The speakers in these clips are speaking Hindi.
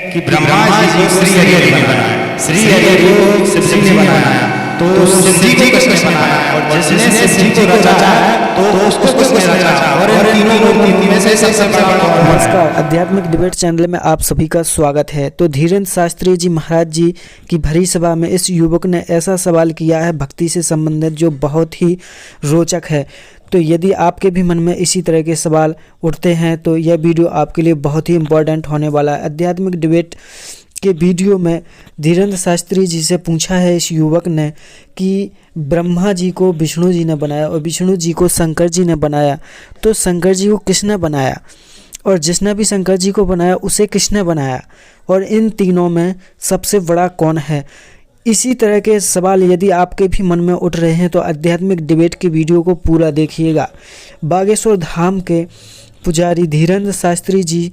कि ब्रह्मा जी को श्री हरि ने बनाया, श्री हरि को शिव जी ने बनाया, तो शिव जी को किसने बनाया, और जिसने शिव जी को रचा है तो उसको किसने रचा, और इन तीनों मूर्ति में से सबसे बड़ा कौन है? नमस्कार, आध्यात्मिक डिबेट चैनल में आप सभी का स्वागत है। तो धीरेन्द्र शास्त्री जी महाराज जी की भरी सभा में इस युवक ने ऐसा सवाल किया है भक्ति से संबंधित जो बहुत ही रोचक है। तो यदि आपके भी मन में इसी तरह के सवाल उठते हैं तो यह वीडियो आपके लिए बहुत ही इम्पोर्टेंट होने वाला है। आध्यात्मिक डिबेट के वीडियो में धीरेन्द्र शास्त्री जी से पूछा है इस युवक ने कि ब्रह्मा जी को विष्णु जी ने बनाया और विष्णु जी को शंकर जी ने बनाया, तो शंकर जी को किसने बनाया, और जिसने भी शंकर जी को बनाया उसे किसने बनाया, और इन तीनों में सबसे बड़ा कौन है। इसी तरह के सवाल यदि आपके भी मन में उठ रहे हैं तो आध्यात्मिक डिबेट के वीडियो को पूरा देखिएगा। बागेश्वर धाम के पुजारी धीरेन्द्र शास्त्री जी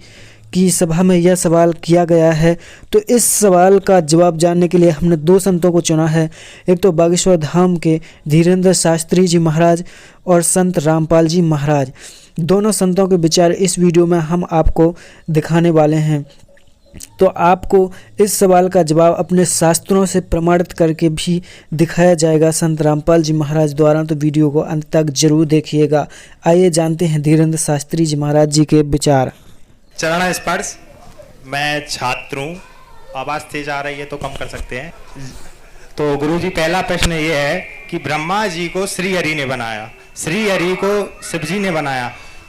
की सभा में यह सवाल किया गया है। तो इस सवाल का जवाब जानने के लिए हमने दो संतों को चुना है। एक तो बागेश्वर धाम के धीरेन्द्र शास्त्री जी महाराज और संत रामपाल जी महाराज। दोनों संतों के विचार इस वीडियो में हम आपको दिखाने वाले हैं। तो आपको इस सवाल का जवाब अपने शास्त्रों से प्रमाणित करके भी दिखाया जाएगा संत रामपाल जी महाराज द्वारा। तो वीडियो को अंत तक जरूर देखिएगा। आइए जानते हैं धीरेन्द्र शास्त्री जी महाराज जी के विचार। चरण स्पर्श। मैं छात्र हूँ, आवाज़ तेज आ रही है तो कम कर सकते हैं। तो गुरुजी पहला प्रश्न ये है कि ब्रह्मा जी को श्री हरि ने बनाया, श्री हरि को शिव जी ने बनाया,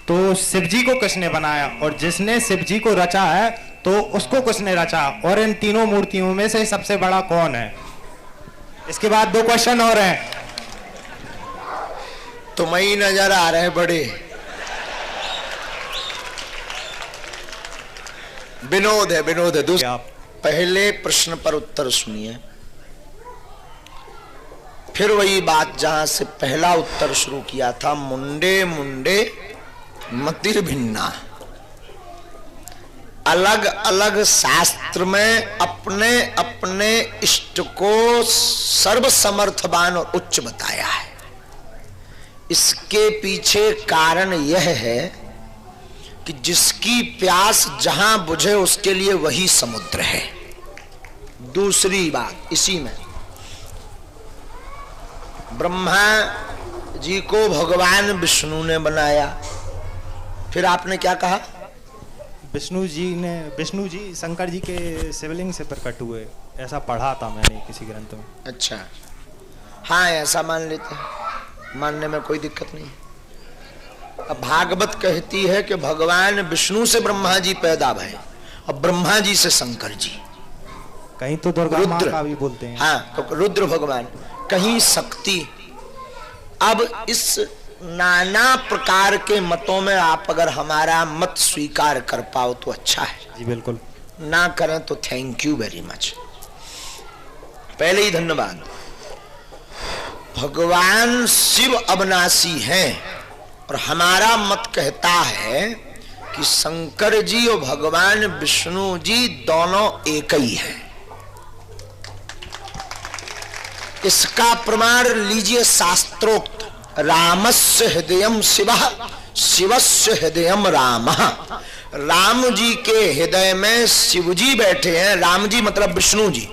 तो शिव जी को किसने बनाया, और जिसने शिव जी को रचा है तो उसको किसने रचा, और इन तीनों मूर्तियों में से सबसे बड़ा कौन है। इसके बाद दो क्वेश्चन और हैं। तुम्हें ही नजर आ रहे बड़े विनोद है, विनोद है। दूसरा, पहले प्रश्न पर उत्तर सुनिए, फिर वही बात जहां से पहला उत्तर शुरू किया था, मुंडे मुंडे मतिर भिन्ना। अलग अलग शास्त्र में अपने अपने इष्ट को सर्वसमर्थवान और उच्च बताया है। इसके पीछे कारण यह है कि जिसकी प्यास जहां बुझे उसके लिए वही समुद्र है। दूसरी बात इसी में, ब्रह्मा जी को भगवान विष्णु ने बनाया। फिर आपने क्या कहा? विष्णु जी शंकर जी के शिवलिंग से प्रकट हुए, ऐसा पढ़ा था मैंने किसी ग्रंथ में। अच्छा, हाँ ऐसा मान लेते हैं, मानने में कोई दिक्कत नहीं। अब भागवत कहती है कि भगवान विष्णु से ब्रह्मा जी पैदा भये और ब्रह्मा जी से शंकर जी। कहीं तो दुर्गा माँ का भी बोलते हैं। हाँ, तो रुद्र भगवान, कहीं शक्ति। अब इस नाना प्रकार के मतों में आप अगर हमारा मत स्वीकार कर पाओ तो अच्छा है। जी बिल्कुल। ना करें तो थैंक यू वेरी मच, पहले ही धन्यवाद। भगवान शिव अविनाशी हैं और हमारा मत कहता है कि शंकर जी और भगवान विष्णु जी दोनों एक ही हैं। इसका प्रमाण लीजिए शास्त्रोक्त, रामस्य हृदयम शिवः शिवस्य हृदयम रामः। राम जी के हृदय में शिव जी बैठे हैं, राम जी मतलब विष्णु जी,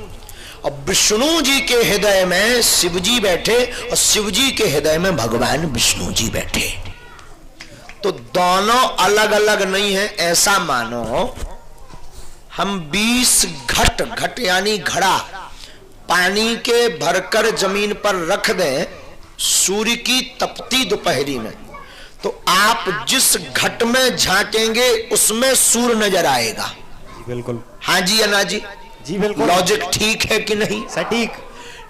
और विष्णु जी के हृदय में शिव जी बैठे और शिव जी के हृदय में भगवान विष्णु जी बैठे। तो दोनों अलग अलग नहीं है। ऐसा मानो हम 20 घट यानी घड़ा पानी के भरकर जमीन पर रख दें सूर्य की तपती दोपहरी में, तो आप जिस घट में झांकेंगे उसमें सूर्य नजर आएगा। जी बिल्कुल। हाँ जी या ना जी? जी बिल्कुल। लॉजिक ठीक है कि नहीं? सटीक।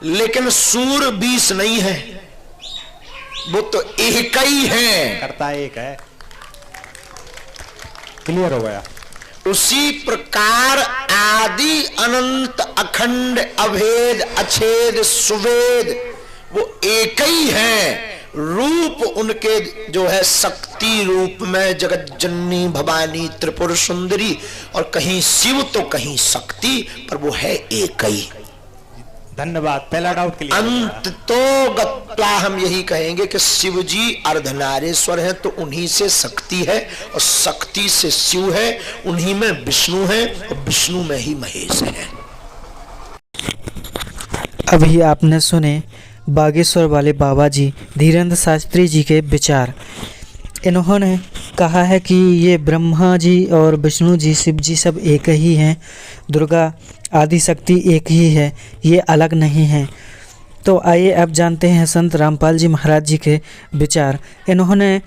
लेकिन सूर्य 20 नहीं है, वो तो एक ही है, करता एक है। क्लियर हो गया। उसी प्रकार आदि अनंत अखंड अभेद अछेद सुवेद वो एक ही है। रूप उनके जो है शक्ति रूप में जगत जननी भवानी त्रिपुर सुंदरी, और कहीं शिव तो कहीं शक्ति, पर वो है एक ही। धन्यवाद, पहला डाउट क्लियर। अंत तो गत्वा हम यही कहेंगे कि शिव जी अर्धनारेश्वर हैं, तो उन्हीं से शक्ति है और शक्ति से शिव है, उन्हीं में विष्णु है और विष्णु में ही महेश है। अभी आपने सुने बागेश्वर वाले बाबा जी धीरेन्द्र शास्त्री जी के विचार। इन्होंने कहा है कि ये ब्रह्मा जी और विष्णु जी, शिव जी सब एक ही हैं, दुर्गा आदि शक्ति एक ही है, ये अलग नहीं हैं। तो आइए अब जानते हैं संत रामपाल जी महाराज जी के विचार। इन्होंने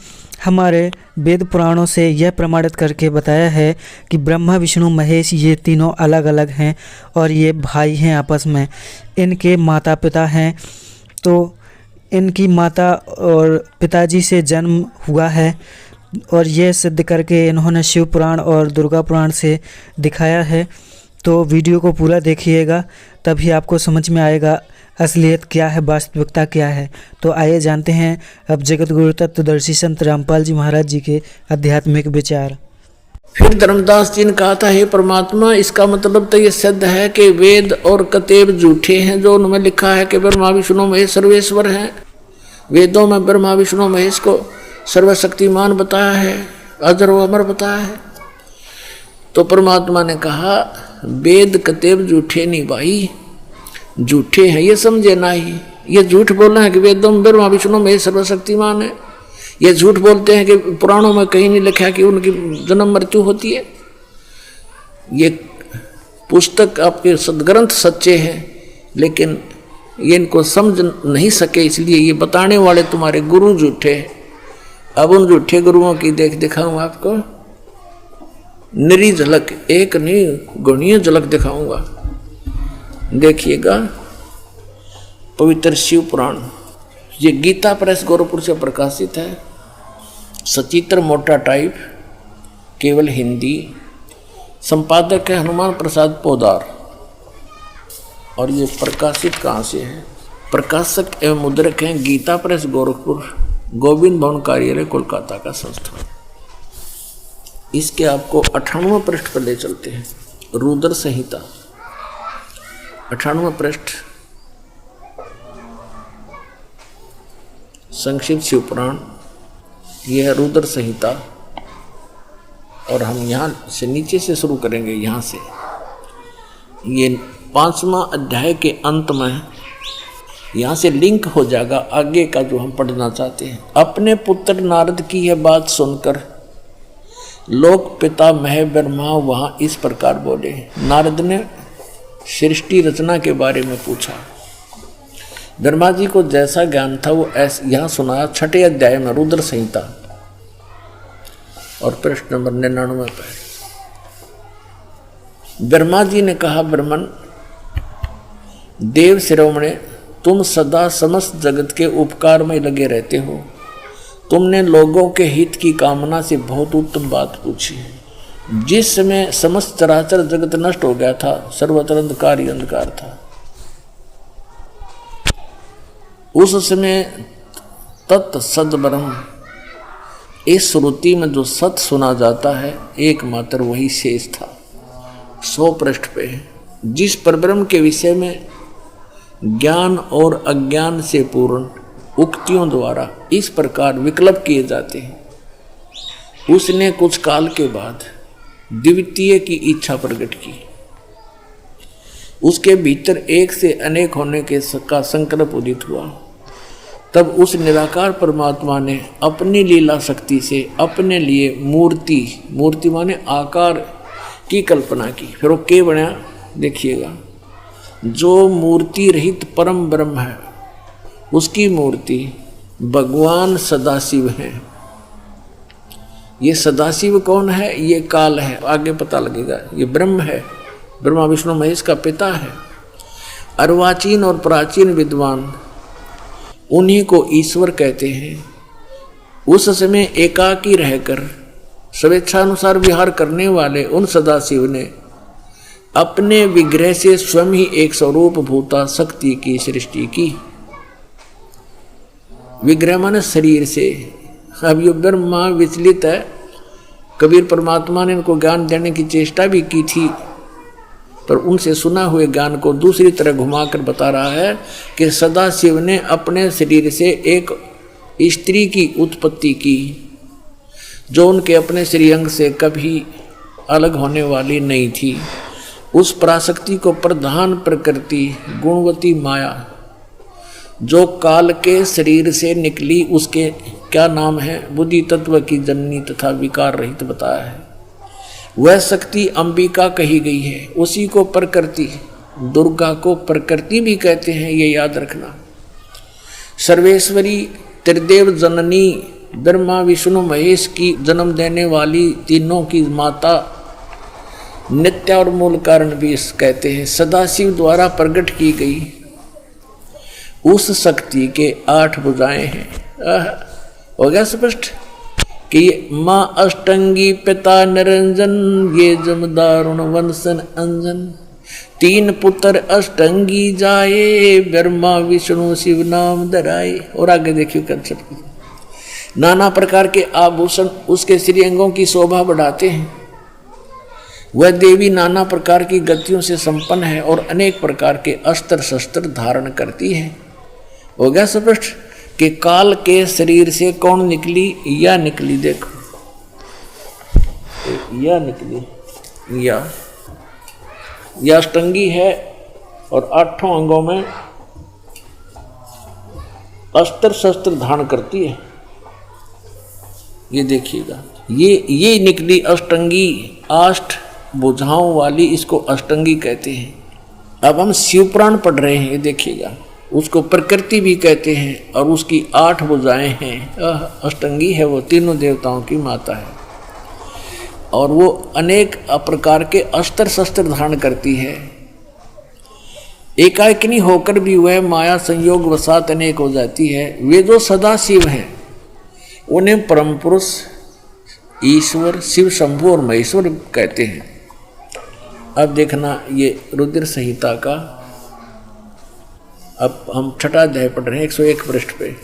हमारे वेद पुराणों से यह प्रमाणित करके बताया है कि ब्रह्मा विष्णु महेश ये तीनों अलग अलग हैं और ये भाई हैं आपस में। इनके माता पिता हैं, तो इनकी माता और पिताजी से जन्म हुआ है और ये सिद्ध करके इन्होंने शिव पुराण और दुर्गा पुराण से दिखाया है। तो वीडियो को पूरा देखिएगा, तभी आपको समझ में आएगा असलियत क्या है, वास्तविकता क्या है। तो आइए जानते हैं अब जगत गुरु तत्वदर्शी संत रामपाल जी महाराज जी के आध्यात्मिक विचार। फिर धर्मदास जी ने कहा था, हे परमात्मा, इसका मतलब तो ये सिद्ध है कि वेद और कतेब झूठे हैं जो उनमें लिखा है कि ब्रह्मा विष्णु महेश सर्वेश्वर हैं। वेदों में ब्रह्मा विष्णु महेश को सर्वशक्तिमान बताया है, अजर व अमर बताया है। तो परमात्मा ने कहा, वेद कतेब झूठे नहीं भाई, झूठे हैं ये समझे ना ही। ये झूठ बोलना है कि वेदों में ब्रह्मा विष्णु महेश सर्वशक्तिमान है। ये झूठ बोलते हैं कि पुराणों में कहीं नहीं लिखा कि उनकी जन्म मृत्यु होती है। ये पुस्तक आपके सदग्रंथ सच्चे हैं, लेकिन ये इनको समझ नहीं सके, इसलिए ये बताने वाले तुम्हारे गुरु झूठे। अब उन झूठे गुरुओं की दिखाऊं आपको निरी झलक, एक नहीं गुणीय झलक दिखाऊंगा। देखिएगा पवित्र शिव पुराण, ये गीता प्रेस गोरखपुर से प्रकाशित है, सचित्र मोटा टाइप, केवल हिंदी। संपादक है हनुमान प्रसाद पोदार। और ये प्रकाशित कहाँ से है? प्रकाशक एवं मुद्रक हैं गीता प्रेस गोरखपुर, गोविंद भवन कार्यालय कोलकाता का संस्थान। इसके आपको 98वें पृष्ठ पर ले चलते हैं। रुद्र संहिता 98वें पृष्ठ, संक्षिप्त शिव पुराण, यह है रुद्र संहिता। और हम यहाँ से नीचे से शुरू करेंगे, यहाँ से। ये 5वां अध्याय के अंत में यहाँ से लिंक हो जाएगा आगे का जो हम पढ़ना चाहते हैं। अपने पुत्र नारद की यह बात सुनकर लोक पिता मह ब्रह्मा वहाँ इस प्रकार बोले। नारद ने सृष्टि रचना के बारे में पूछा। ब्रह्मा जी को जैसा ज्ञान था वो ऐसा यहाँ सुनाया 6ठे अध्याय में रुद्र संहिता और पृष्ठ नंबर 99 पर। ब्रह्मा जी ने कहा, ब्रह्मन देव शिरोमणे, तुम सदा समस्त जगत के उपकार में लगे रहते हो। तुमने लोगों के हित की कामना से बहुत उत्तम बात पूछी। जिस समय समस्त चराचर जगत नष्ट हो गया था, सर्वत्र अंधकार ही अंधकार था, उस समय तत् सद ब्रह्म, इस श्रुति में जो सत सुना जाता है एकमात्र वही शेष था। 100 पृष्ठ पे जिस परब्रह्म के विषय में ज्ञान और अज्ञान से पूर्ण उक्तियों द्वारा इस प्रकार विकल्प किए जाते हैं, उसने कुछ काल के बाद द्वितीय की इच्छा प्रकट की। उसके भीतर एक से अनेक होने के का संकल्प उदित हुआ। तब उस निराकार परमात्मा ने अपनी लीला शक्ति से अपने लिए मूर्ति माने आकार की कल्पना की। फिर वो क्या बना, देखिएगा, जो मूर्ति रहित परम ब्रह्म है उसकी मूर्ति भगवान सदाशिव है। ये सदाशिव कौन है? ये काल है, आगे पता लगेगा। ये ब्रह्म है, ब्रह्मा विष्णु महेश का पिता है। अर्वाचीन और प्राचीन विद्वान उन्हीं को ईश्वर कहते हैं। उस समय एकाकी रहकर स्वेच्छानुसार विहार करने वाले उन सदाशिव ने अपने विग्रह से स्वयं ही एक स्वरूप भूता शक्ति की सृष्टि की। विग्रह माने शरीर से। अब ये ब्रह्मा विचलित है। कबीर परमात्मा ने इनको ज्ञान देने की चेष्टा भी की थी, पर उनसे सुना हुए ज्ञान को दूसरी तरह घुमाकर बता रहा है कि सदाशिव ने अपने शरीर से एक स्त्री की उत्पत्ति की जो उनके अपने श्रीअंग से कभी अलग होने वाली नहीं थी। उस पराशक्ति को प्रधान प्रकृति गुणवती माया जो काल के शरीर से निकली, उसके क्या नाम है, बुद्धि तत्व की जननी तथा विकार रहित बताया है। वह शक्ति अंबिका कही गई है। उसी को प्रकृति, दुर्गा को प्रकृति भी कहते हैं, ये याद रखना। सर्वेश्वरी त्रिदेव जननी ब्रह्मा विष्णु महेश की जन्म देने वाली तीनों की माता, नित्य और मूल कारण भी कहते हैं। सदाशिव द्वारा प्रकट की गई उस शक्ति के 8 भुजाएं हैं। हो गया स्पष्ट कि माँ अष्टंगी पिता निरंजन, ये जमदारुण वंशन अंजन। 3 पुत्र अष्टंगी जाए, ब्रह्मा विष्णु शिव नाम धराए। और आगे देखिए कंसेप्ट। नाना प्रकार के आभूषण उसके श्रीअंगों की शोभा बढ़ाते हैं। वह देवी नाना प्रकार की गतियों से संपन्न है और अनेक प्रकार के अस्त्र शस्त्र धारण करती है। हो गया स्पष्ट कि काल के शरीर से कौन निकली, या निकली, देखो या निकली, या अष्टंगी है और 8 अंगों में अस्त्र शस्त्र धारण करती है। ये देखिएगा, ये निकली अष्टंगी, 8 भुजाओं वाली, इसको अष्टंगी कहते हैं। अब हम शिवपुराण पढ़ रहे हैं, ये देखिएगा, उसको प्रकृति भी कहते हैं और उसकी 8 भुजाएं हैं। अष्टंगी है, वो तीनों देवताओं की माता है और वो अनेक प्रकार के अस्त्र शस्त्र धारण करती है। एकाकिनी होकर भी वह माया संयोग वसात अनेक हो जाती है। वे जो सदा शिव हैं उन्हें परम पुरुष, ईश्वर, शिव शंभु और महेश्वर कहते हैं। अब देखना ये रुद्र संहिता का, अब हम 6वां अध्याय पढ़ रहे हैं 101 पृष्ठ पे।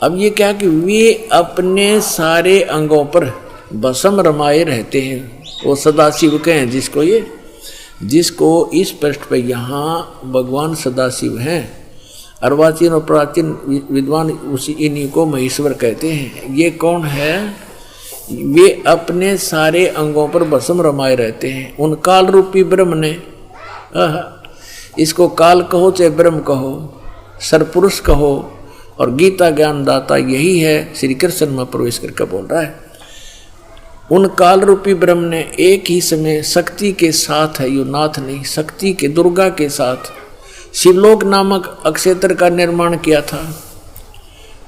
अब ये क्या कि वे अपने सारे अंगों पर भस्म रमाए रहते हैं। वो सदाशिव के हैं जिसको इस पृष्ठ पे यहाँ भगवान सदाशिव हैं। अर्वाचीन और प्राचीन विद्वान उसी इन्हीं को महेश्वर कहते हैं। ये कौन है? वे अपने सारे अंगों पर भस्म रमाए रहते हैं। उन काल रूपी ब्रह्म ने, इसको काल कहो चाहे ब्रह्म कहो, सरपुरुष कहो, और गीता ज्ञान दाता यही है, श्री कृष्ण में प्रवेश करके बोल रहा है। उन काल रूपी ब्रह्म ने एक ही समय शक्ति के साथ है, यो नाथ नहीं, शक्ति के दुर्गा के साथ शिवलोक नामक अक्षेत्र का निर्माण किया था।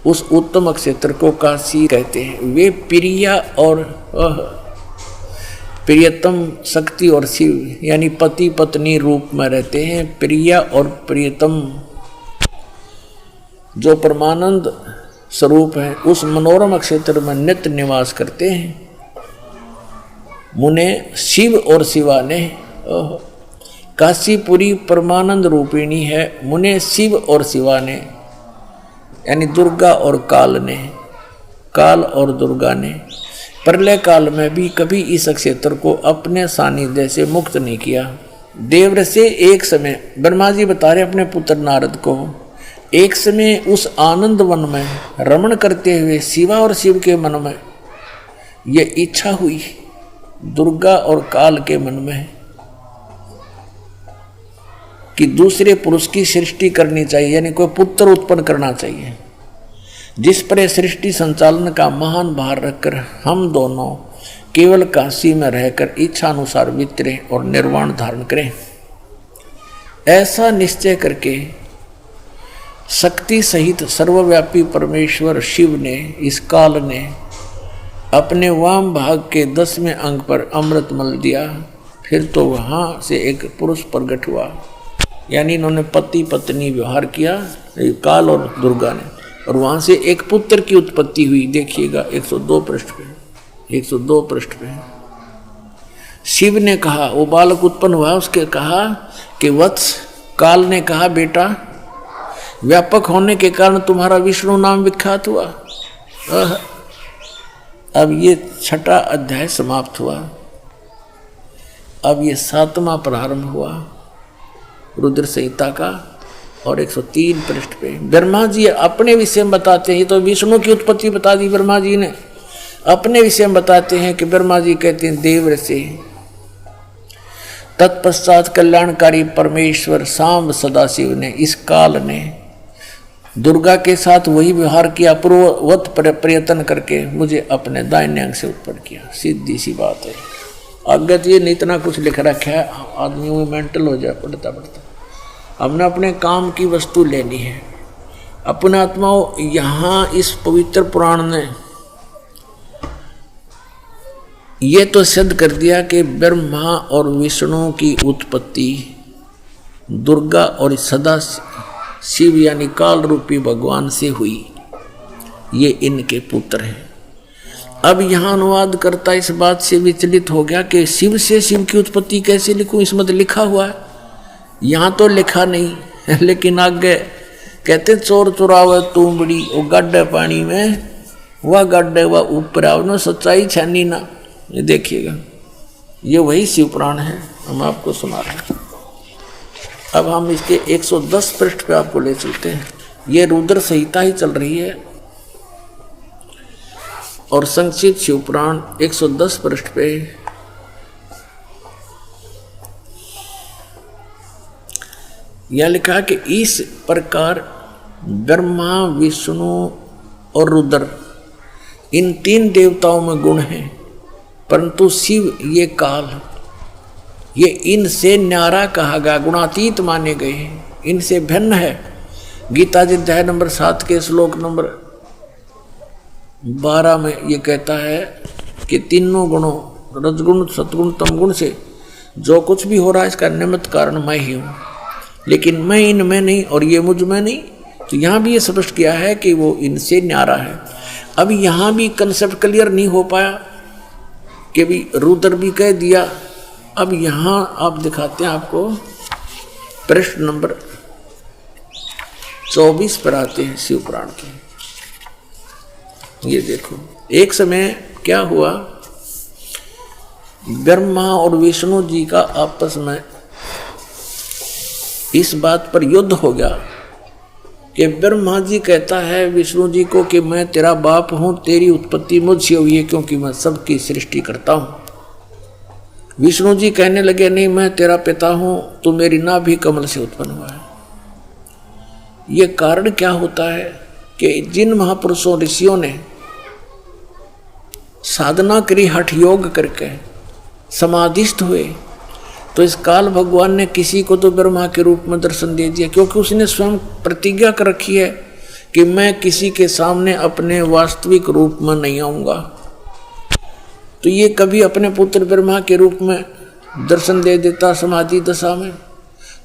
उस उत्तम अक्षेत्र को काशी कहते हैं। वे प्रिया और प्रियतम शक्ति और शिव यानी पति पत्नी रूप में रहते हैं। प्रिया और प्रियतम जो परमानंद स्वरूप है उस मनोरम क्षेत्र में नित्य निवास करते हैं। मुने शिव और शिवा ने, काशीपुरी परमानंद रूपिणी है। मुने शिव और शिवा ने यानी दुर्गा और काल ने, काल और दुर्गा ने प्रलय काल में भी कभी इस क्षेत्र को अपने सानिध्य से मुक्त नहीं किया। देवर से एक समय ब्रह्मा जी बता रहे अपने पुत्र नारद को, एक समय उस आनंद वन में रमण करते हुए शिवा और शिव के मन में ये इच्छा हुई, दुर्गा और काल के मन में, कि दूसरे पुरुष की सृष्टि करनी चाहिए, यानी कोई पुत्र उत्पन्न करना चाहिए, जिस पर सृष्टि संचालन का महान भार रखकर हम दोनों केवल काशी में रहकर इच्छा अनुसार विचरें और निर्वाण धारण करें। ऐसा निश्चय करके शक्ति सहित सर्वव्यापी परमेश्वर शिव ने, इस काल ने अपने वाम भाग के 10वें अंग पर अमृत मल दिया। फिर तो वहाँ से एक पुरुष प्रकट हुआ, यानी इन्होंने पति पत्नी व्यवहार किया, काल और दुर्गा ने, और वहाँ से एक पुत्र की उत्पत्ति हुई। देखिएगा 102 पृष्ठ पे, 102 पृष्ठ पे शिव ने कहा, वो बालक उत्पन्न हुआ, उसके कहा कि वत्स, काल ने कहा बेटा व्यापक होने के कारण तुम्हारा विष्णु नाम विख्यात हुआ। अब ये 6वां अध्याय समाप्त हुआ। अब ये 7वां प्रारंभ हुआ रुद्र संहिता का, और 103 पृष्ठ पे ब्रह्मा जी अपने विषय में बताते हैं। ये तो विष्णु की उत्पत्ति बता दी ब्रह्मा जी ने, अपने विषय में बताते हैं कि ब्रह्मा जी कहते हैं देव ऋषि, तत्पश्चात कल्याणकारी परमेश्वर सांब सदाशिव ने, इस काल ने दुर्गा के साथ वही व्यवहार किया, पूर्ववत प्रयत्न करके मुझे अपने दाहिने अंग से उत्पन्न किया। सीधी सी बात है। आगे तो ये नहीं इतना कुछ लिख रखा है, आदमी वो मेंटल हो जाए पढ़ता पढ़ता। हमने अपने काम की वस्तु लेनी है। अपने आत्माओं, यहाँ इस पवित्र पुराण ने ये तो सिद्ध कर दिया कि ब्रह्मा और विष्णु की उत्पत्ति दुर्गा और सदा शिव यानी काल रूपी भगवान से हुई, ये इनके पुत्र हैं। अब यहाँ अनुवाद करता इस बात से विचलित हो गया कि शिव से शिव की उत्पत्ति कैसे लिखूं, इसमें तो लिखा हुआ है, यहाँ तो लिखा नहीं। लेकिन आगे कहते चोर चुरावे तुमड़ी वो गड्ढे पानी में, वह गड्ढे वह ऊपर आओ, सच्चाई छानी ना। ये देखिएगा, ये वही शिव पुराण है, हम आपको सुना रहे हैं। अब हम इसके 110 पृष्ठ पे आपको ले चलते हैं। ये रुद्र संहिता ही चल रही है और संक्षिप्त शिव पुराण 110 पृष्ठ पे यह लिखा कि इस प्रकार ब्रह्मा विष्णु और रुद्र इन 3 देवताओं में गुण हैं, परंतु शिव ये काल, ये इनसे न्यारा कहा गया, गुणातीत माने गए हैं, इनसे भिन्न है। गीता जी अध्याय नंबर 7 के श्लोक नंबर 12 में ये कहता है कि तीनों गुणों रजगुण सतगुण तमगुण से जो कुछ भी हो रहा है इसका निमित्त कारण मैं ही हूँ, लेकिन मैं इनमें नहीं और ये मुझ में नहीं। तो यहाँ भी ये स्पष्ट किया है कि वो इनसे न्यारा है। अब यहाँ भी कंसेप्ट क्लियर नहीं हो पाया कि भी रुद्र भी कह दिया। अब यहाँ आप दिखाते हैं आपको पृष्ठ नंबर 24 पर आते हैं शिव पुराण के। ये देखो, एक समय क्या हुआ, ब्रह्मा और विष्णु जी का आपस में इस बात पर युद्ध हो गया कि ब्रह्मा जी कहता है विष्णु जी को कि मैं तेरा बाप हूं, तेरी उत्पत्ति मुझसे हुई है क्योंकि मैं सबकी सृष्टि करता हूं। विष्णु जी कहने लगे नहीं, मैं तेरा पिता हूं, तू मेरी नाभि कमल से उत्पन्न हुआ है। ये कारण क्या होता है कि जिन महापुरुषों ऋषियों ने साधना करी, हठ योग करके समाधिस्थ हुए, तो इस काल भगवान ने किसी को तो ब्रह्मा के रूप में दर्शन दे दिया, क्योंकि उसने स्वयं प्रतिज्ञा कर रखी है कि मैं किसी के सामने अपने वास्तविक रूप में नहीं आऊंगा। तो ये कभी अपने पुत्र ब्रह्मा के रूप में दर्शन दे देता समाधि दशा में।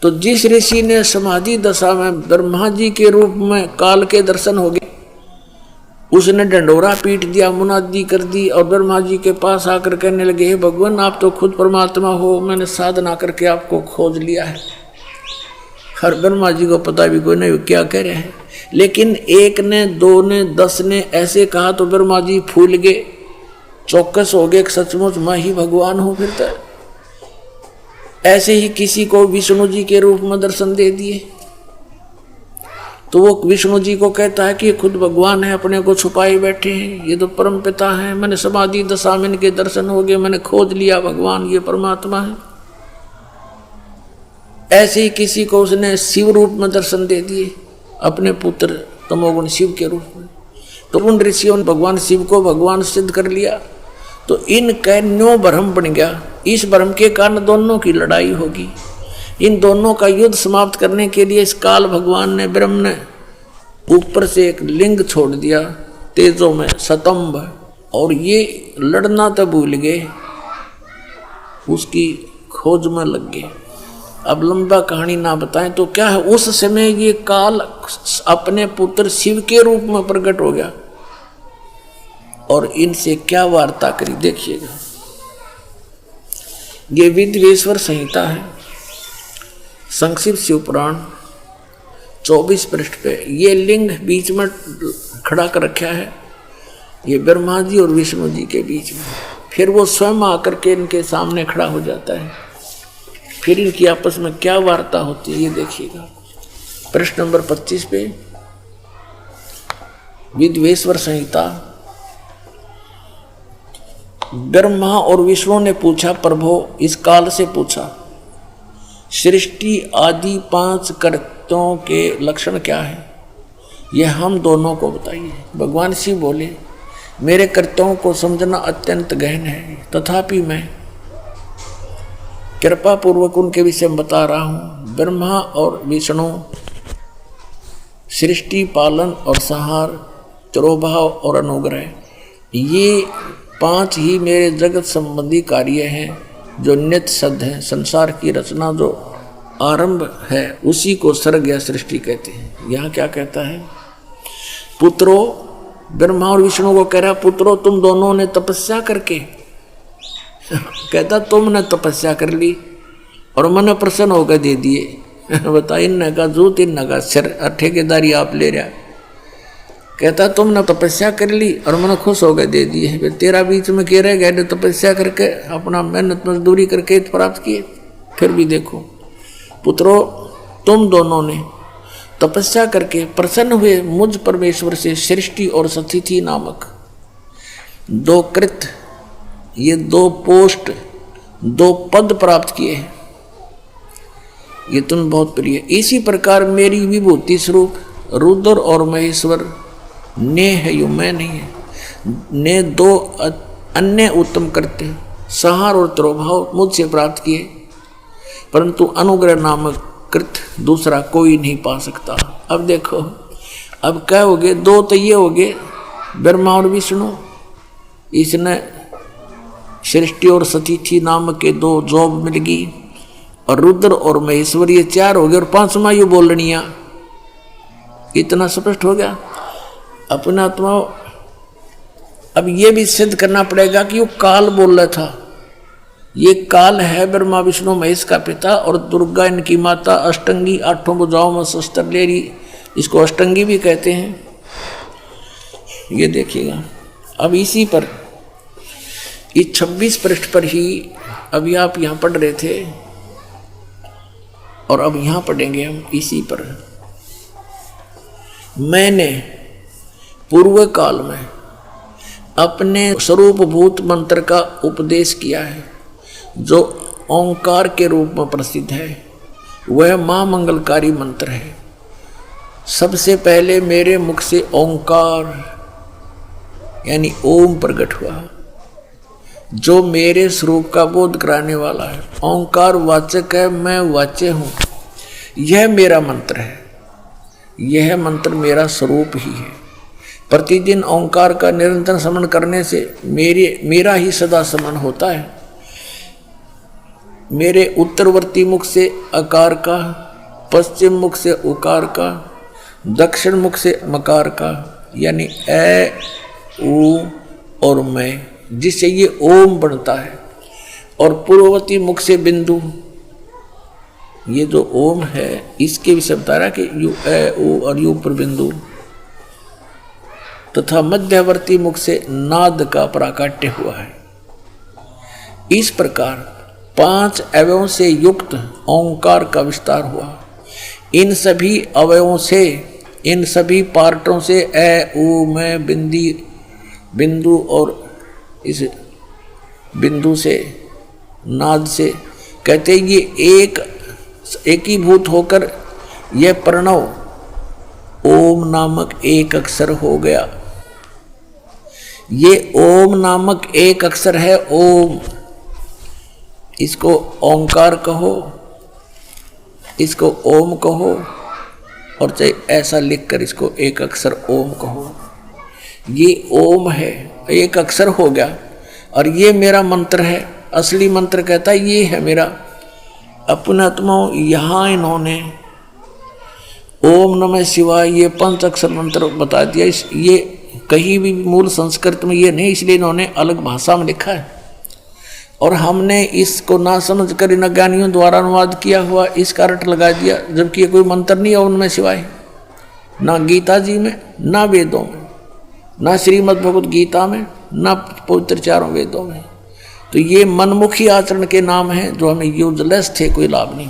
तो जिस ऋषि ने समाधि दशा में ब्रह्मा जी के रूप में काल के दर्शन हो गए, उसने डंडोरा पीट दिया, मुनादी कर दी और ब्रह्मा जी के पास आकर कहने लगे, हे भगवान आप तो खुद परमात्मा हो, मैंने साधना करके आपको खोज लिया है। हर ब्रह्मा जी को पता भी कोई नहीं क्या कह रहे हैं, लेकिन एक ने, दो ने, 10 ने ऐसे कहा तो ब्रह्मा जी फूल गए, चौकस हो गए, सचमुच मैं ही भगवान हूं। फिर तो ऐसे ही किसी को विष्णु जी के रूप में दर्शन दे दिए, तो वो विष्णु जी को कहता है कि खुद भगवान है, अपने को छुपाए बैठे हैं, ये तो परम पिता है, मैंने समाधि दशा में इनके दर्शन हो गए, मैंने खोज लिया भगवान ये परमात्मा है। ऐसे ही किसी को उसने शिव रूप में दर्शन दे दिए, अपने पुत्र तमोगुण शिव के रूप में। तो उन ऋषियों ने भगवान शिव को भगवान सिद्ध कर लिया, तो इनका न्यो भ्रम बन गया। इस भ्रम के कारण दोनों की लड़ाई होगी। इन दोनों का युद्ध समाप्त करने के लिए इस काल भगवान ने, ब्रह्म ने ऊपर से एक लिंग छोड़ दिया तेजों में, स्तंभ, और ये लड़ना तो भूल गए, उसकी खोज में लग गए। अब लंबा कहानी ना बताएं तो क्या है, उस समय ये काल अपने पुत्र शिव के रूप में प्रकट हो गया और इनसे क्या वार्ता करी देखिएगा। ये विद्वेश्वर संहिता है, संक्षिप्त शिव पुराण 24 पृष्ठ पे ये लिंग बीच में खड़ा कर रखा है, ये ब्रह्मा जी और विष्णु जी के बीच में। फिर वो स्वयं आकर के इनके सामने खड़ा हो जाता है। फिर इनकी आपस में क्या वार्ता होती है ये देखिएगा। प्रश्न नंबर 25 पे विद्वेश्वर संहिता। ब्रह्मा और विष्णु ने पूछा, प्रभु इस काल से पूछा, सृष्टि आदि 5 कर्तों के लक्षण क्या है, यह हम दोनों को बताइए। भगवान शिव बोले, मेरे कर्तव्यों को समझना अत्यंत गहन है, तथापि मैं कृपा पूर्वक उनके विषय में बता रहा हूँ। ब्रह्मा और विष्णु सृष्टि, पालन और संहार, तिरोभाव और अनुग्रह, ये 5 ही मेरे जगत संबंधी कार्य हैं जो नित्य सिद्ध हैं। संसार की रचना जो आरंभ है उसी को सर्ग या सृष्टि कहते हैं। यहाँ क्या कहता है, पुत्रो, ब्रह्मा और विष्णु को कह रहा, पुत्रो तुम दोनों ने तपस्या करके कहता तुमने तपस्या कर ली और मन प्रसन्न होकर दे दिए। बता, इन्ने का जूत इन्ने का सिर, ठेकेदारी आप ले रहा। कहता तुमने तपस्या कर ली और मन खुश होकर दे दिए, फिर तेरा बीच में कह रहे गए तपस्या करके अपना मेहनत मजदूरी करके प्राप्त किए। फिर भी देखो पुत्रो, तुम दोनों ने तपस्या करके प्रसन्न हुए मुझ परमेश्वर से सृष्टि और स्थिति नामक 2 कृत, ये 2 पोस्ट, 2 पद प्राप्त किए हैं। ये तुम बहुत प्रिय। इसी प्रकार मेरी विभूति स्वरूप रुद्र और महेश्वर ने है, यू मैं नहीं है, ने 2 अन्य उत्तम करते संहार और तिरोभाव मुझसे प्राप्त किए, परंतु अनुग्रह नामक कृत दूसरा कोई नहीं पा सकता। अब देखो, अब क्या हो गए, 2 तो ये हो गए ब्रह्मा और विष्णु, इसने सृष्टि और स्थिति नामक के 2 जॉब मिल गई, और रुद्र और महेश्वर ये 4 हो गए, और 5वां ये बोलनिया। इतना स्पष्ट हो गया अपना आत्मा। अब ये भी सिद्ध करना पड़ेगा कि वो काल बोल रहा था, ये काल है ब्रह्मा विष्णु महेश का पिता, और दुर्गा इनकी माता, अष्टंगी, 8 भुजाओं में शस्त्र ले रही, इसको अष्टंगी भी कहते हैं। ये देखिएगा। अब इसी पर इस 26 पृष्ठ पर ही अभी आप यहाँ पढ़ रहे थे, और अब यहाँ पढ़ेंगे हम इसी पर। मैंने पूर्व काल में अपने स्वरूपभूत मंत्र का उपदेश किया है, जो ओंकार के रूप में प्रसिद्ध है। वह महामंगलकारी मंत्र है। सबसे पहले मेरे मुख से ओंकार यानी ओम प्रकट हुआ, जो मेरे स्वरूप का बोध कराने वाला है। ओंकार वाचक है, मैं वाच्य हूँ। यह मेरा मंत्र है, यह मंत्र मेरा स्वरूप ही है। प्रतिदिन ओंकार का निरंतर स्मरण करने से मेरा ही सदा स्मरण होता है। मेरे उत्तरवर्ती मुख से अकार का, पश्चिम मुख से उकार का, दक्षिण मुख से मकार का, यानी ए, ऊ और मैं, जिससे ये ओम बनता है, और पूर्ववर्ती मुख से बिंदु, ये जो ओम है इसके विषय बता रहा कि यू ए, ऊ और यू पर बिंदु, तथा मध्यवर्ती मुख से नाद का प्राकट्य हुआ है। इस प्रकार 5 अवयवों से युक्त ओंकार का विस्तार हुआ। इन सभी अवयवों से, इन सभी पार्टों से ए, ऊ, मैं, बिंदु और इस बिंदु से, नाद से, कहते ये एकीभूत होकर यह प्रणव ओम नामक एक अक्षर हो गया। ये ओम नामक एक अक्षर है, ओम। इसको ओंकार कहो, इसको ओम कहो, और चाहे ऐसा लिखकर इसको एक अक्षर ओम कहो। ये ओम है, एक अक्षर हो गया, और ये मेरा मंत्र है। असली मंत्र कहता है ये है मेरा। अपने आत्माओं, यहाँ इन्होंने ओम नमः शिवाय ये 5 अक्षर मंत्र बता दिया। ये कहीं भी मूल संस्कृत में ये नहीं, इसलिए इन्होंने अलग भाषा में लिखा है, और हमने इसको ना समझ कर इन अज्ञानियों द्वारा अनुवाद किया हुआ इसका अर्थ लगा दिया, जबकि ये कोई मंत्र नहीं है उनमें सिवाय, ना गीता जी में, ना वेदों में, ना श्रीमद् भगवत गीता में, ना पवित्र 4 वेदों में। तो ये मनमुखी आचरण के नाम हैं जो हमें यूजलेस थे, कोई लाभ नहीं।